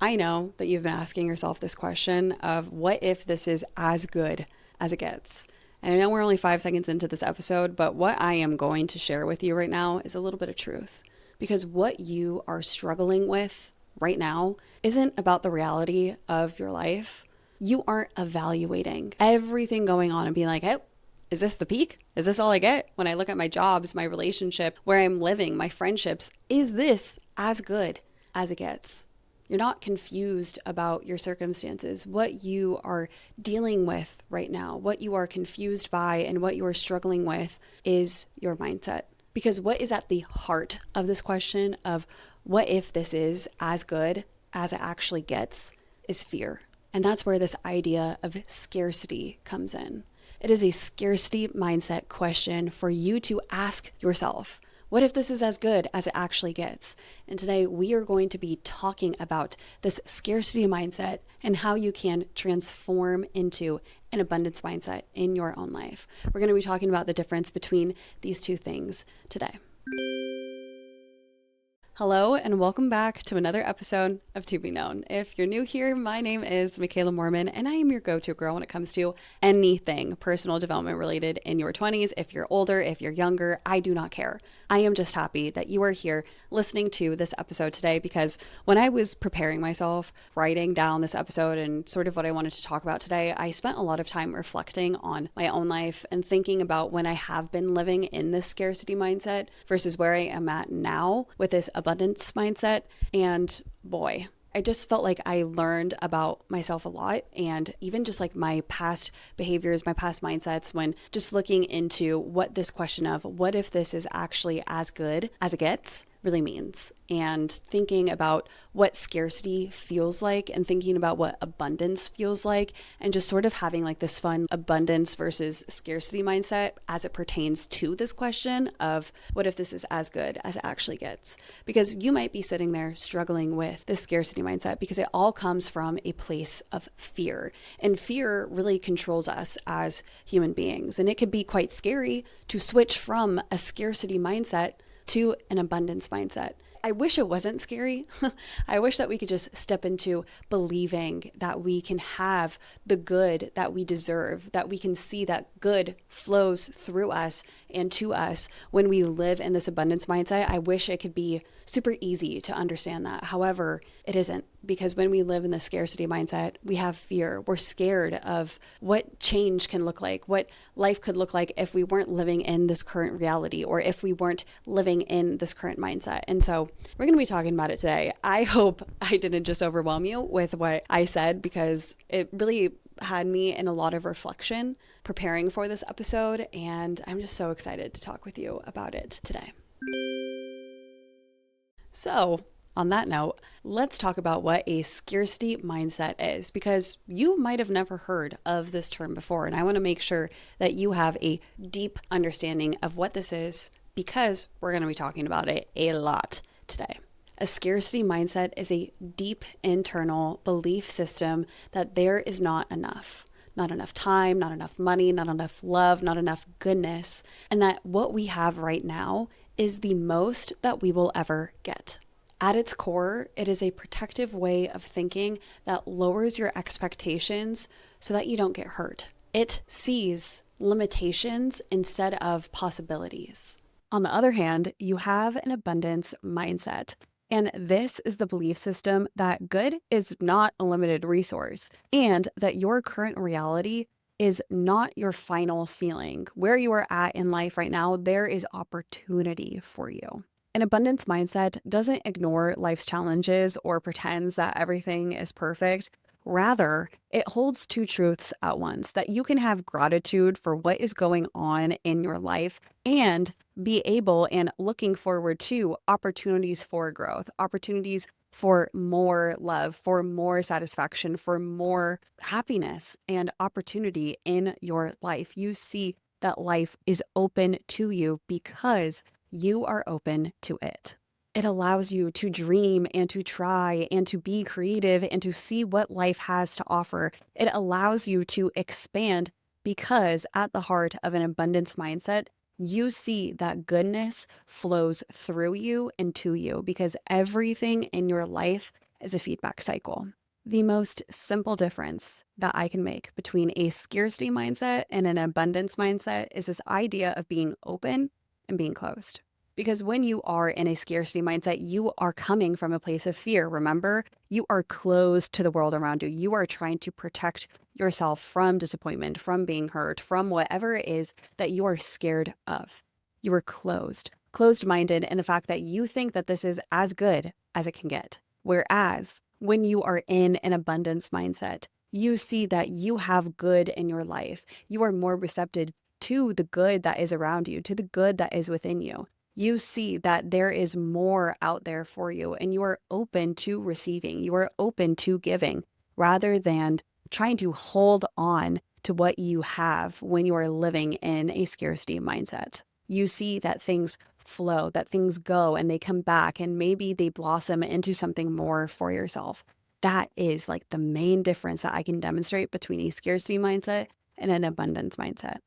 I know that you've been asking yourself this question of what if this is as good as it gets? And I know we're only 5 seconds into this episode, but what I am going to share with you right now is a little bit of truth. Because what you are struggling with right now isn't about the reality of your life. You aren't evaluating everything going on and being like, hey, is this the peak? Is this all I get? When I look at my jobs, my relationship, where I'm living, my friendships, is this as good as it gets? You're not confused about your circumstances. What you are dealing with right now, what you are confused by, and what you are struggling with is your mindset. Because what is at the heart of this question of what if this is as good as it actually gets is fear. And that's where this idea of scarcity comes in. It is a scarcity mindset question for you to ask yourself. What if this is as good as it actually gets? And today we are going to be talking about this scarcity mindset and how you can transform into an abundance mindset in your own life. We're going to be talking about the difference between these two things today. Hello, and welcome back to another episode of To Be Known. If you're new here, my name is Makayla Morman, and I am your go-to girl when it comes to anything personal development related in your 20s. If you're older, if you're younger, I do not care. I am just happy that you are here listening to this episode today, because when I was preparing myself, writing down this episode and sort of what I wanted to talk about today, I spent a lot of time reflecting on my own life and thinking about when I have been living in this scarcity mindset versus where I am at now with this abundance mindset. And boy, I just felt like I learned about myself a lot, and even just like my past behaviors, my past mindsets, when just looking into what this question of what if this is actually as good as it gets really means, and thinking about what scarcity feels like and thinking about what abundance feels like, and just sort of having like this fun abundance versus scarcity mindset as it pertains to this question of what if this is as good as it actually gets. Because you might be sitting there struggling with this scarcity mindset because it all comes from a place of fear, and fear really controls us as human beings, and it could be quite scary to switch from a scarcity mindset to an abundance mindset. I wish it wasn't scary. I wish that we could just step into believing that we can have the good that we deserve, that we can see that good flows through us and to us when we live in this abundance mindset. I wish it could be super easy to understand that. However, it isn't, because when we live in the scarcity mindset, we have fear. We're scared of what change can look like, what life could look like if we weren't living in this current reality, or if we weren't living in this current mindset. And so we're going to be talking about it today. I hope I didn't just overwhelm you with what I said, because it really had me in a lot of reflection preparing for this episode, and I'm just so excited to talk with you about it today. So, on that note, let's talk about what a scarcity mindset is, because you might have never heard of this term before, and I want to make sure that you have a deep understanding of what this is, because we're going to be talking about it a lot today. A scarcity mindset is a deep internal belief system that there is not enough. Not enough time, not enough money, not enough love, not enough goodness, and that what we have right now is the most that we will ever get. At its core, it is a protective way of thinking that lowers your expectations so that you don't get hurt. It sees limitations instead of possibilities. On the other hand, you have an abundance mindset. And this is the belief system that good is not a limited resource, and that your current reality is not your final ceiling. Where you are at in life right now, there is opportunity for you. An abundance mindset doesn't ignore life's challenges or pretends that everything is perfect. Rather, it holds two truths at once: that you can have gratitude for what is going on in your life and be able and looking forward to opportunities for growth, opportunities for more love, for more satisfaction, for more happiness and opportunity in your life. You see that life is open to you because you are open to it. It allows you to dream and to try and to be creative and to see what life has to offer. It allows you to expand because at the heart of an abundance mindset, you see that goodness flows through you and to you, because everything in your life, is a feedback cycle. The most simple difference that I can make between a scarcity mindset and an abundance mindset is this idea of being open and being closed. Because when you are in a scarcity mindset, you are coming from a place of fear. Remember, you are closed to the world around you. You are trying to protect yourself from disappointment, from being hurt, from whatever it is that you are scared of. You are closed-minded in the fact that you think that this is as good as it can get. Whereas when you are in an abundance mindset, you see that you have good in your life. You are more receptive to the good that is around you, to the good that is within you. You see that there is more out there for you, and you are open to receiving. You are open to giving rather than trying to hold on to what you have when you are living in a scarcity mindset. You see that things flow, that things go and they come back, and maybe they blossom into something more for yourself. That is like the main difference that I can demonstrate between a scarcity mindset and an abundance mindset.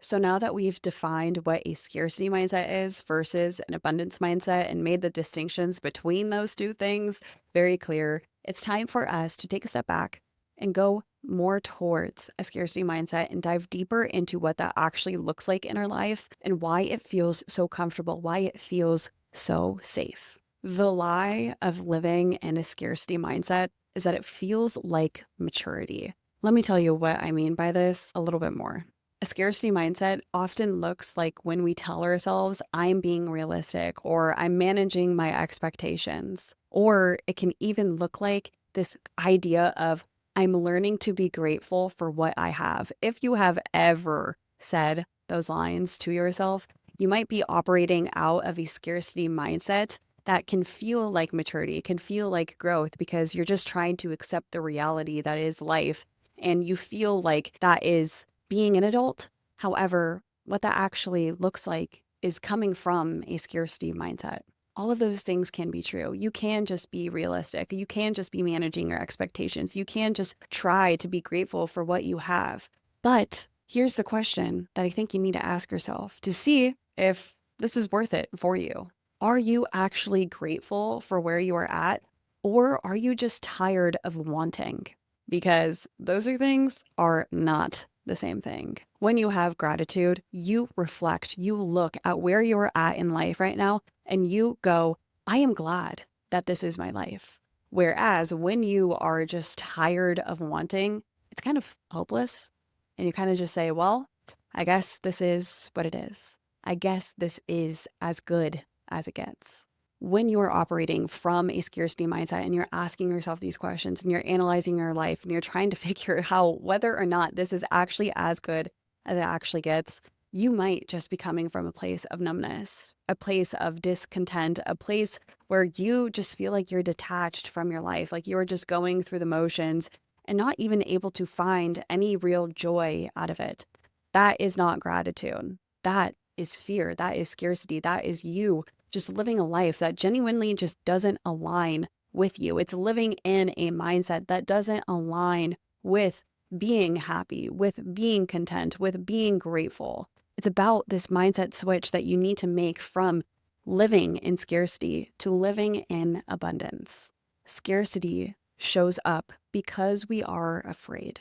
So now that we've defined what a scarcity mindset is versus an abundance mindset and made the distinctions between those two things very clear, it's time for us to take a step back and go more towards a scarcity mindset and dive deeper into what that actually looks like in our life and why it feels so comfortable, why it feels so safe. The lie of living in a scarcity mindset is that it feels like maturity. Let me tell you what I mean by this a little bit more. A scarcity mindset often looks like when we tell ourselves, I'm being realistic, or I'm managing my expectations. Or it can even look like this idea of, I'm learning to be grateful for what I have. If you have ever said those lines to yourself, you might be operating out of a scarcity mindset that can feel like maturity, can feel like growth, because you're just trying to accept the reality that is life. And you feel like that is being an adult. However, what that actually looks like is coming from a scarcity mindset. All of those things can be true. You can just be realistic. You can just be managing your expectations. You can just try to be grateful for what you have. But here's the question that I think you need to ask yourself to see if this is worth it for you. Are you actually grateful for where you are at, or are you just tired of wanting? Because those things are not the same thing. When you have gratitude, you reflect, you look at where you're at in life right now, and you go, I am glad that this is my life. Whereas when you are just tired of wanting, it's kind of hopeless. And you kind of just say, well, I guess this is what it is. I guess this is as good as it gets. When you are operating from a scarcity mindset and you're asking yourself these questions and you're analyzing your life and you're trying to figure out whether or not this is actually as good as it actually gets, you might just be coming from a place of numbness, a place of discontent, a place where you just feel like you're detached from your life, like you're just going through the motions and not even able to find any real joy out of it. That is not gratitude. That is fear. That is scarcity. That is you just living a life that genuinely just doesn't align with you. It's living in a mindset that doesn't align with being happy, with being content, with being grateful. It's about this mindset switch that you need to make from living in scarcity to living in abundance. Scarcity shows up because we are afraid.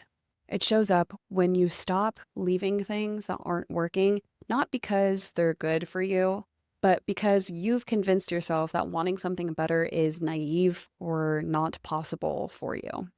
It shows up when you stop leaving things that aren't working, not because they're good for you, but because you've convinced yourself that wanting something better is naive or not possible for you.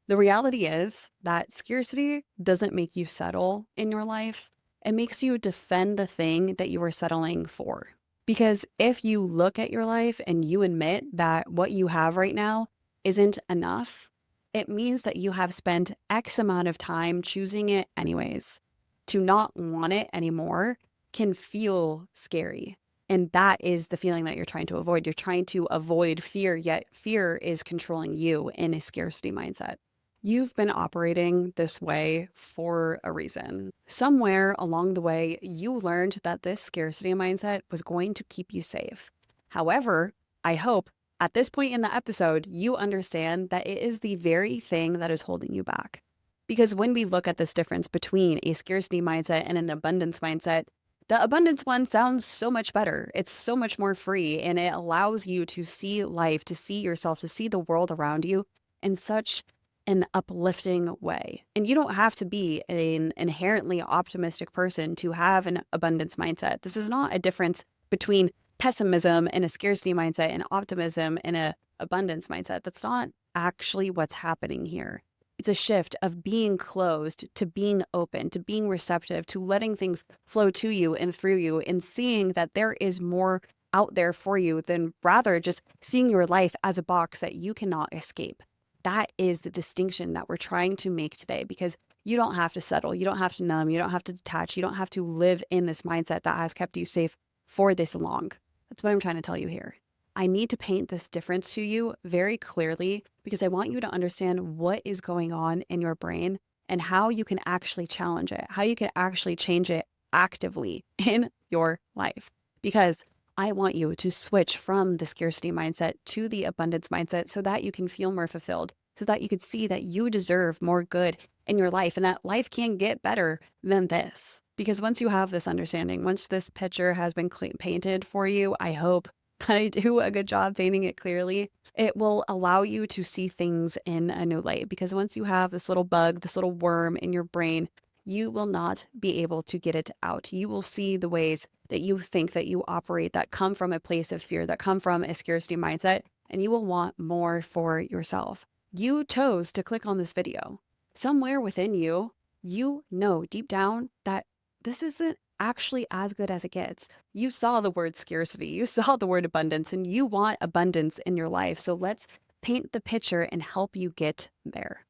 The reality is that scarcity doesn't make you settle in your life. It makes you defend the thing that you are settling for. Because if you look at your life and you admit that what you have right now isn't enough, it means that you have spent X amount of time choosing it anyways. To not want it anymore can feel scary. And that is the feeling that you're trying to avoid. You're trying to avoid fear, yet fear is controlling you in a scarcity mindset. You've been operating this way for a reason. Somewhere along the way, you learned that this scarcity mindset was going to keep you safe. However, I hope at this point in the episode, you understand that it is the very thing that is holding you back. Because when we look at this difference between a scarcity mindset and an abundance mindset, The abundance one sounds so much better. It's so much more free, and it allows you to see life, to see yourself, to see the world around you in such an uplifting way. And you don't have to be an inherently optimistic person to have an abundance mindset. This is not a difference between pessimism and a scarcity mindset and optimism and a abundance mindset. That's not actually what's happening here. It's a shift of being closed to being open, to being receptive, to letting things flow to you and through you, and seeing that there is more out there for you than rather just seeing your life as a box that you cannot escape. That is the distinction that we're trying to make today, because you don't have to settle. You don't have to numb. You don't have to detach. You don't have to live in this mindset that has kept you safe for this long. That's what I'm trying to tell you here. I need to paint this difference to you very clearly because I want you to understand what is going on in your brain and how you can actually challenge it, how you can actually change it actively in your life. Because I want you to switch from the scarcity mindset to the abundance mindset so that you can feel more fulfilled, so that you can see that you deserve more good in your life and that life can get better than this. Because once you have this understanding, once this picture has been painted for you, I hope that I do a good job painting it clearly, it will allow you to see things in a new light. Because once you have this little bug, this little worm in your brain, you will not be able to get it out. You will see the ways that you think that you operate that come from a place of fear, that come from a scarcity mindset, and you will want more for yourself. You chose to click on this video. Somewhere within you, you know deep down that this isn't actually as good as it gets. You saw the word scarcity, you saw the word abundance, and you want abundance in your life. So let's paint the picture and help you get there.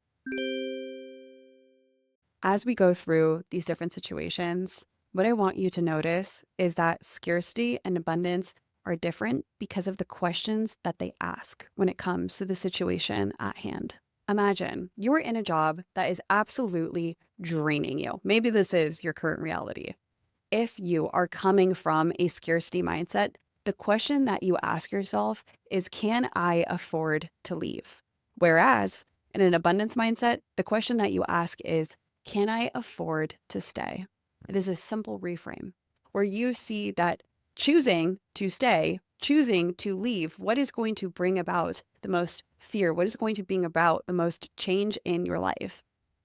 As we go through these different situations, what I want you to notice is that scarcity and abundance are different because of the questions that they ask when it comes to the situation at hand. Imagine you're in a job that is absolutely draining you. Maybe this is your current reality. If you are coming from a scarcity mindset, the question that you ask yourself is, can I afford to leave? Whereas in an abundance mindset, the question that you ask is, can I afford to stay? It is a simple reframe where you see that choosing to stay, choosing to leave, what is going to bring about the most fear? What is going to bring about the most change in your life?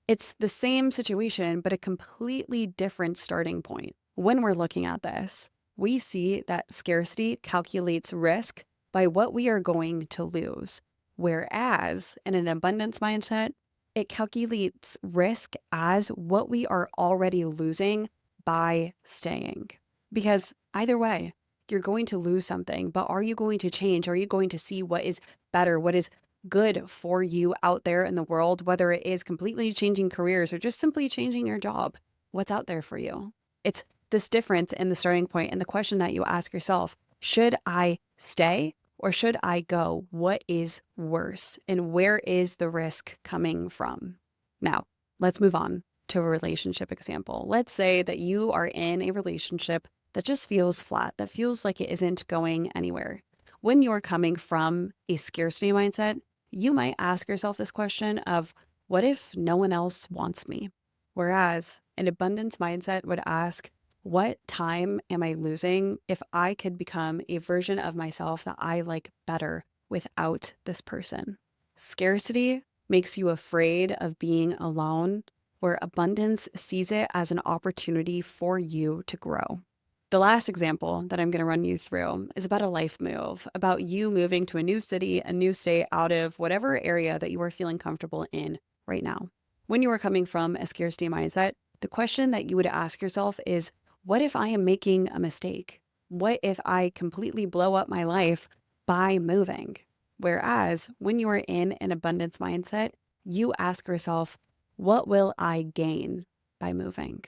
It's the same situation, but a completely different starting point. When we're looking at this, we see that scarcity calculates risk by what we are going to lose, whereas in an abundance mindset, it calculates risk as what we are already losing by staying. Because either way, you're going to lose something, but are you going to change? Are you going to see what is better, what is good for you out there in the world, whether it is completely changing careers or just simply changing your job? What's out there for you? It's this difference in the starting point and the question that you ask yourself, should I stay or should I go? What is worse? And where is the risk coming from? Now, let's move on to a relationship example. Let's say that you are in a relationship that just feels flat, that feels like it isn't going anywhere. When you're coming from a scarcity mindset, you might ask yourself this question of, what if no one else wants me? Whereas an abundance mindset would ask, what time am I losing if I could become a version of myself that I like better without this person? Scarcity makes you afraid of being alone, where abundance sees it as an opportunity for you to grow. The last example that I'm going to run you through is about a life move, about you moving to a new city, a new state, out of whatever area that you are feeling comfortable in right now. When you are coming from a scarcity mindset, the question that you would ask yourself is, what if I am making a mistake? What if I completely blow up my life by moving? Whereas when you are in an abundance mindset, you ask yourself, what will I gain by moving?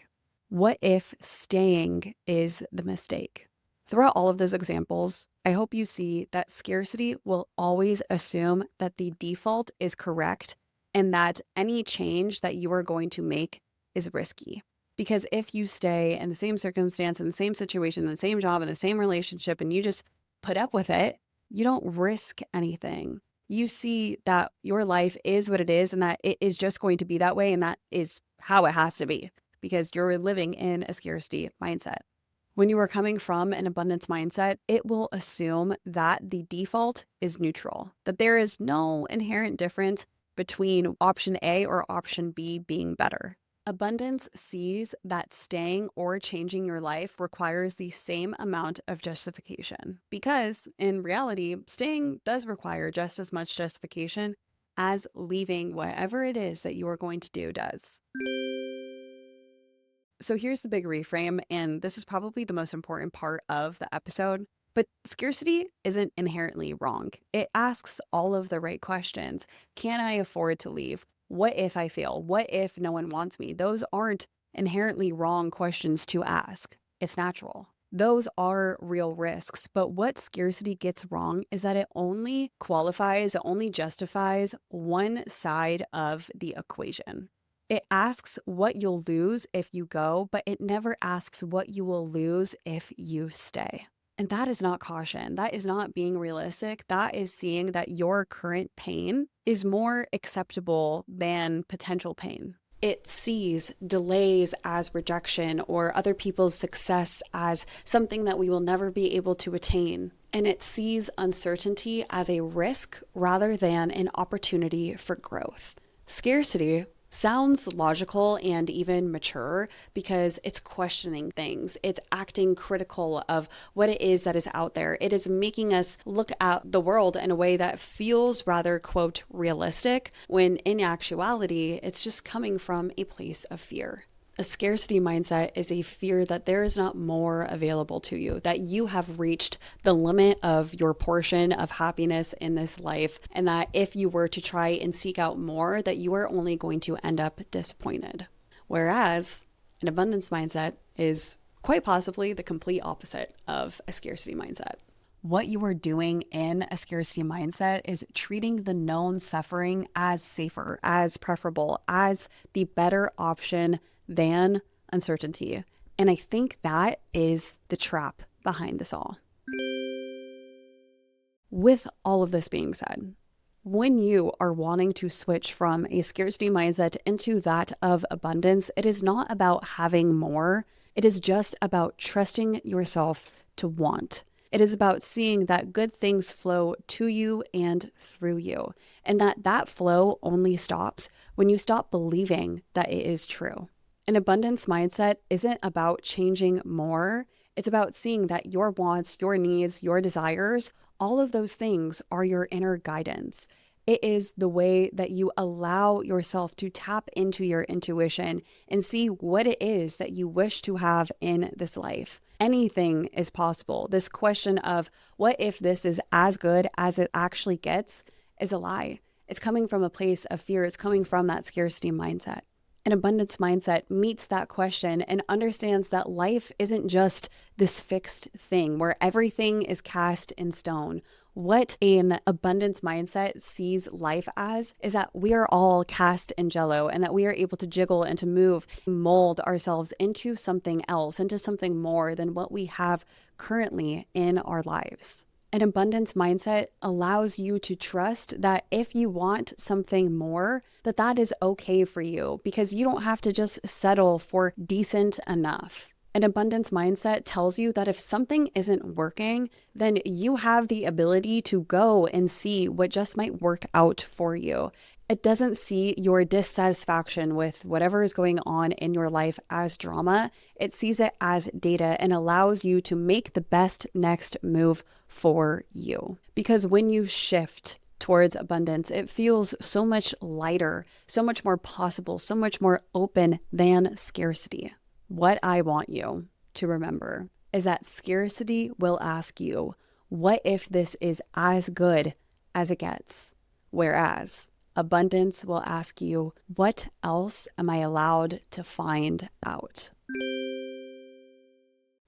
What if staying is the mistake? Throughout all of those examples, I hope you see that scarcity will always assume that the default is correct and that any change that you are going to make is risky. Because if you stay in the same circumstance, in the same situation, in the same job, in the same relationship, and you just put up with it, you don't risk anything. You see that your life is what it is and that it is just going to be that way, and that is how it has to be because you're living in a scarcity mindset. When you are coming from an abundance mindset, it will assume that the default is neutral, that there is no inherent difference between option A or option B being better. Abundance sees that staying or changing your life requires the same amount of justification, because in reality, staying does require just as much justification as leaving whatever it is that you are going to do does. So here's the big reframe, and this is probably the most important part of the episode. But scarcity isn't inherently wrong. It asks all of the right questions. Can I afford to leave? What if I fail? What if no one wants me? Those aren't inherently wrong questions to ask. It's natural. Those are real risks. But what scarcity gets wrong is that it only qualifies, it only justifies one side of the equation. It asks what you'll lose if you go, but it never asks what you will lose if you stay. And that is not caution. That is not being realistic. That is seeing that your current pain is more acceptable than potential pain. It sees delays as rejection or other people's success as something that we will never be able to attain. And it sees uncertainty as a risk rather than an opportunity for growth. Scarcity sounds logical and even mature because it's questioning things. It's acting critical of what it is that is out there. It is making us look at the world in a way that feels rather, quote, realistic, when in actuality, it's just coming from a place of fear. A scarcity mindset is a fear that there is not more available to you, that you have reached the limit of your portion of happiness in this life, and that if you were to try and seek out more, that you are only going to end up disappointed. Whereas an abundance mindset is quite possibly the complete opposite of a scarcity mindset. What you are doing in a scarcity mindset is treating the known suffering as safer, as preferable, as the better option than uncertainty. And I think that is the trap behind this all. With all of this being said, when you are wanting to switch from a scarcity mindset into that of abundance, it is not about having more. It is just about trusting yourself to want. It is about seeing that good things flow to you and through you, and that flow only stops when you stop believing that it is true. An abundance mindset isn't about changing more. It's about seeing that your wants, your needs, your desires, all of those things are your inner guidance. It is the way that you allow yourself to tap into your intuition and see what it is that you wish to have in this life. Anything is possible. This question of what if this is as good as it actually gets is a lie. It's coming from a place of fear. It's coming from that scarcity mindset. An abundance mindset meets that question and understands that life isn't just this fixed thing where everything is cast in stone. What an abundance mindset sees life as is that we are all cast in jello, and that we are able to jiggle and to move, mold ourselves into something else, into something more than what we have currently in our lives. An abundance mindset allows you to trust that if you want something more, that is okay for you, because you don't have to just settle for decent enough. An abundance mindset tells you that if something isn't working, then you have the ability to go and see what just might work out for you. It doesn't see your dissatisfaction with whatever is going on in your life as drama. It sees it as data and allows you to make the best next move for you. Because when you shift towards abundance, it feels so much lighter, so much more possible, so much more open than scarcity. What I want you to remember is that scarcity will ask you, what if this is as good as it gets? Whereas abundance will ask you, what else am I allowed to find out?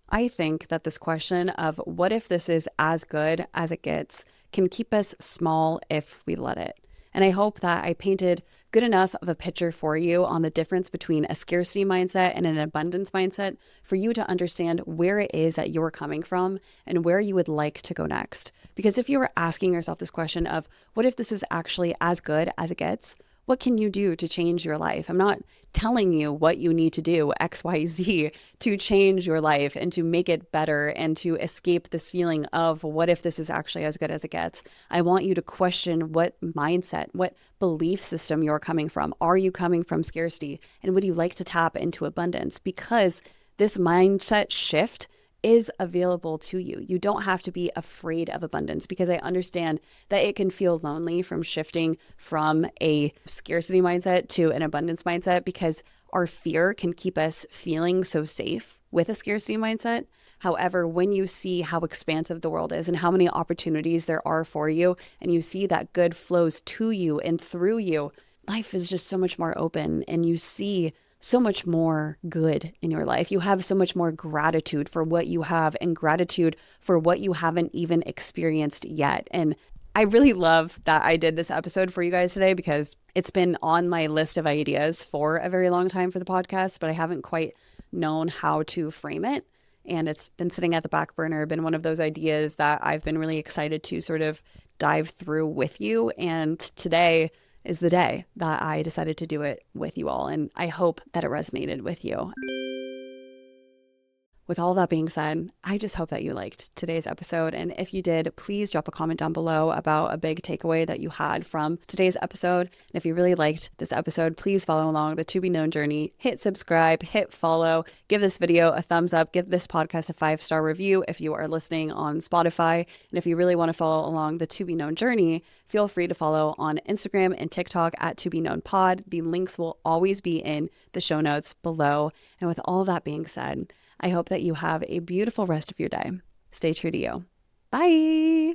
I think that this question of what if this is as good as it gets can keep us small if we let it. And I hope that I painted good enough of a picture for you on the difference between a scarcity mindset and an abundance mindset for you to understand where it is that you're coming from and where you would like to go next. Because if you were asking yourself this question of what if this is actually as good as it gets, What can you do to change your life? I'm not telling you what you need to do, X, Y, Z, to change your life and to make it better and to escape this feeling of what if this is actually as good as it gets. I want you to question what mindset, what belief system you're coming from. Are you coming from scarcity? And would you like to tap into abundance? Because this mindset shift is available to you. You don't have to be afraid of abundance, because I understand that it can feel lonely from shifting from a scarcity mindset to an abundance mindset, because our fear can keep us feeling so safe with a scarcity mindset. However, when you see how expansive the world is and how many opportunities there are for you, and you see that good flows to you and through you, life is just so much more open, and you see so much more good in your life. You have so much more gratitude for what you have and gratitude for what you haven't even experienced yet. And I really love that I did this episode for you guys today, because it's been on my list of ideas for a very long time for the podcast, but I haven't quite known how to frame it. And it's been sitting at the back burner, been one of those ideas that I've been really excited to sort of dive through with you. And today is the day that I decided to do it with you all. And I hope that it resonated with you. With all that being said, I just hope that you liked today's episode. And if you did, please drop a comment down below about a big takeaway that you had from today's episode. And if you really liked this episode, please follow along the To Be Known journey. Hit subscribe, hit follow, give this video a thumbs up, give this podcast a 5-star review if you are listening on Spotify. And if you really want to follow along the To Be Known journey, feel free to follow on Instagram and TikTok at To Be Known Pod. The links will always be in the show notes below. And with all that being said, I hope that you have a beautiful rest of your day. Stay true to you. Bye.